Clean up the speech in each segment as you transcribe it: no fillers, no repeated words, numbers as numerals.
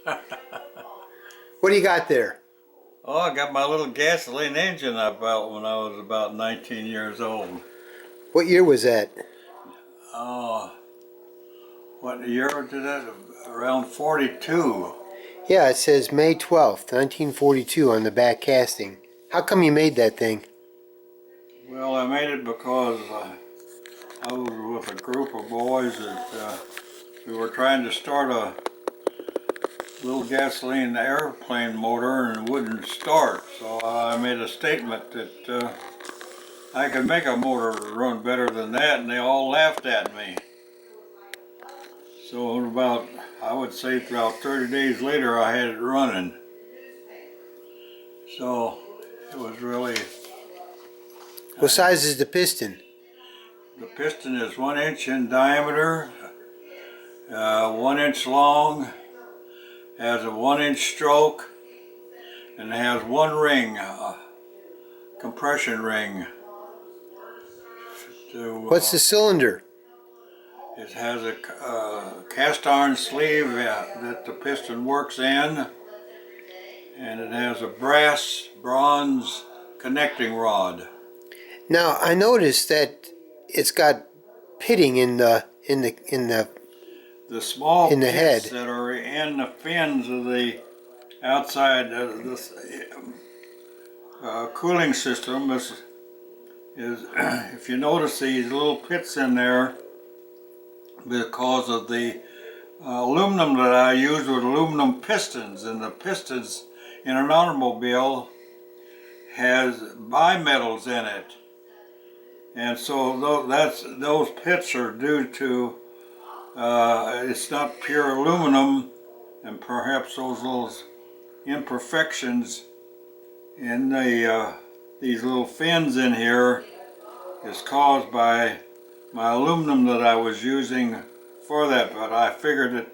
What do you got there? Oh, I got my little gasoline engine I built when I was about 19 years old. What year was that? Oh, what year did that? Around 42. Yeah, it says May 12th, 1942 on the back casting. How come you made that thing? Well, I made it because I was with a group of boys that we were trying to start a little gasoline airplane motor and it wouldn't start. So I made a statement that I could make a motor run better than that, and they all laughed at me. So about, I would say about 30 days later, I had it running. So it was really... What size is the piston? The piston is 1 inch in diameter, 1 inch long, has a 1 inch stroke, and it has one ring, compression ring. What's the cylinder? It has a cast iron sleeve that the piston works in, and it has a bronze connecting rod. Now I noticed that it's got pitting in the small in the pits head that are in the fins of the outside of this cooling system is if you notice these little pits in there, because of the aluminum that I use with aluminum pistons, and the pistons in an automobile has bimetals in it, and so those pits are due to it's not pure aluminum, and perhaps those little imperfections in the these little fins in here is caused by my aluminum that I was using for that. But I figured that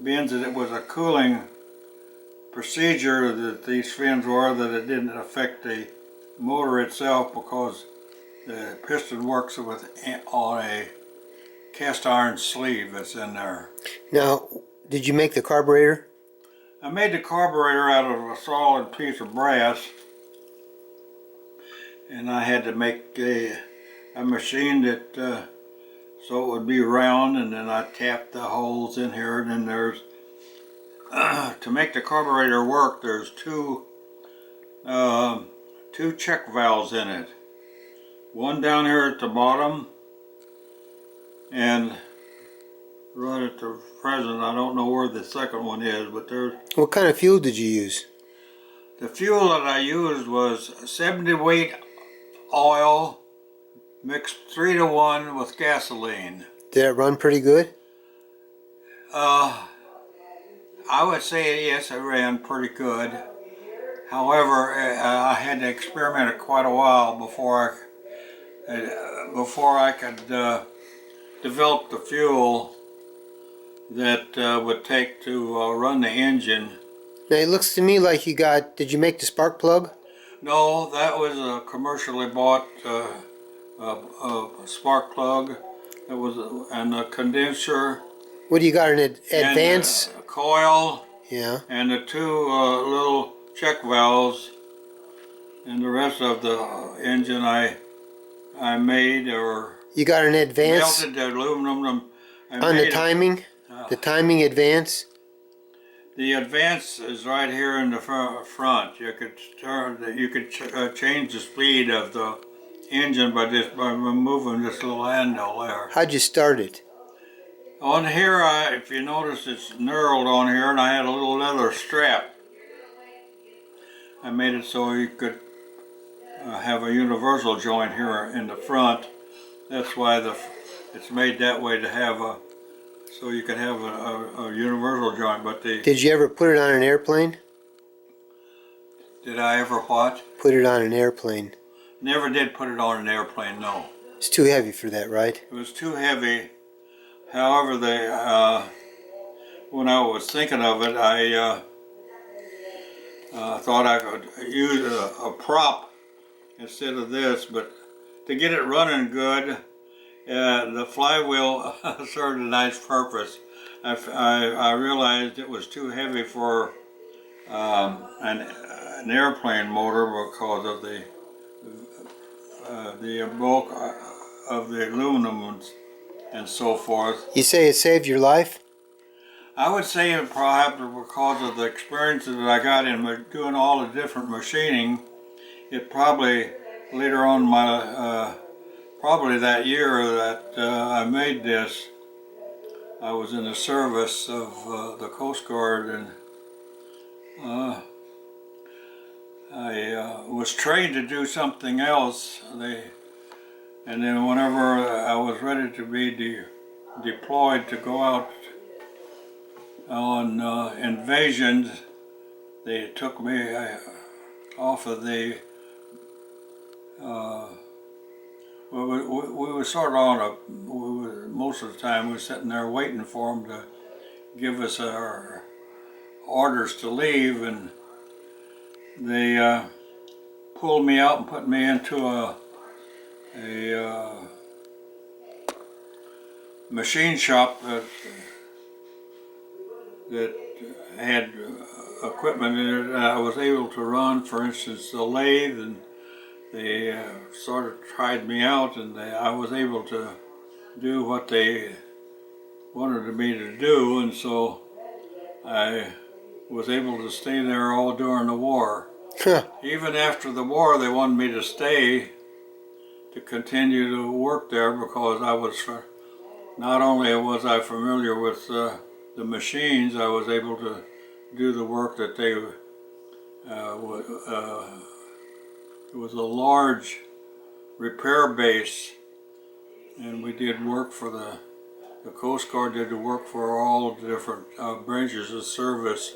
being that it was a cooling procedure that these fins were, that it didn't affect the motor itself, because the piston works on a cast iron sleeve that's in there. Now, did you make the carburetor? I made the carburetor out of a solid piece of brass, and I had to make a machine that so it would be round, and then I tapped the holes in here, and then there's to make the carburetor work, there's two check valves in it. One down here at the bottom, and right at the present, I don't know where the second one is, but there's... What kind of fuel did you use? The fuel that I used was 70 weight oil mixed 3 to 1 with gasoline. Did it run pretty good? I would say yes, it ran pretty good. However, I had to experiment it quite a while before I could develop the fuel that would take to run the engine. Now it looks to me like you got, did you make the spark plug? No, that was a commercially bought spark plug. It was and a condenser. What do you got, an advance? And a coil. Yeah. And the two little check valves, and the rest of the engine I made, or you got an advance melted the aluminum. on the timing? The timing advance? The advance is right here in the front. You could change the speed of the engine by removing this little handle there. How'd you start it? On here, if you notice, it's knurled on here, and I had a little leather strap. I made it so you could have a universal joint here in the front. That's why it's made that way, to have so you could have a universal joint. But did you ever put it on an airplane? Did I ever what? Put it on an airplane. Never did put it on an airplane, no. It's too heavy for that, right? It was too heavy. However, when I was thinking of it, I thought I could use a prop instead of this, but to get it running good, the flywheel served a nice purpose. I realized it was too heavy for an airplane motor because of the bulk of the aluminum and so forth. You say it saved your life? I would say it perhaps because of the experiences that I got in doing all the different machining. It probably later on probably that year that I made this, I was in the service of the Coast Guard, and I was trained to do something else. And then whenever I was ready to be deployed to go out on invasions, they took me off of the. We were sort of on most of the time we were sitting there waiting for them to give us our orders to leave, and they pulled me out and put me into a machine shop that had equipment in it. I was able to run, for instance, the lathe, and they sort of tried me out, and I was able to do what they wanted me to do, and so I was able to stay there all during the war. Even after the war, they wanted me to stay to continue to work there because I was, not only was I familiar with the machines, I was able to do the work that they it was a large repair base, and we did work for the Coast Guard did the work for all the different branches of service.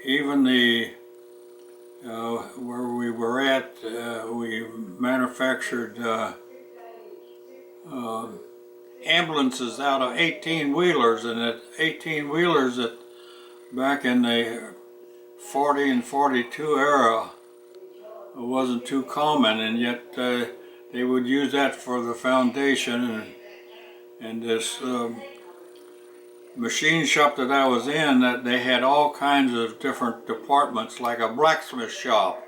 Even the where we were at, we manufactured ambulances out of 18-wheelers, and at 18-wheelers that back in the 40 and 42 era, it wasn't too common, and yet they would use that for the foundation. And this machine shop that I was in, that they had all kinds of different departments, like a blacksmith shop.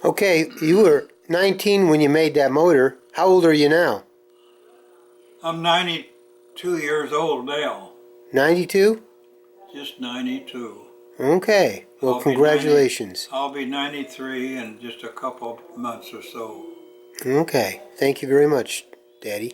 Okay, you were 19 when you made that motor. How old are you now? I'm 92 years old now. 92? Just 92. Okay, well, congratulations. I'll be 93 in just a couple of months or so. Okay, thank you very much, Daddy.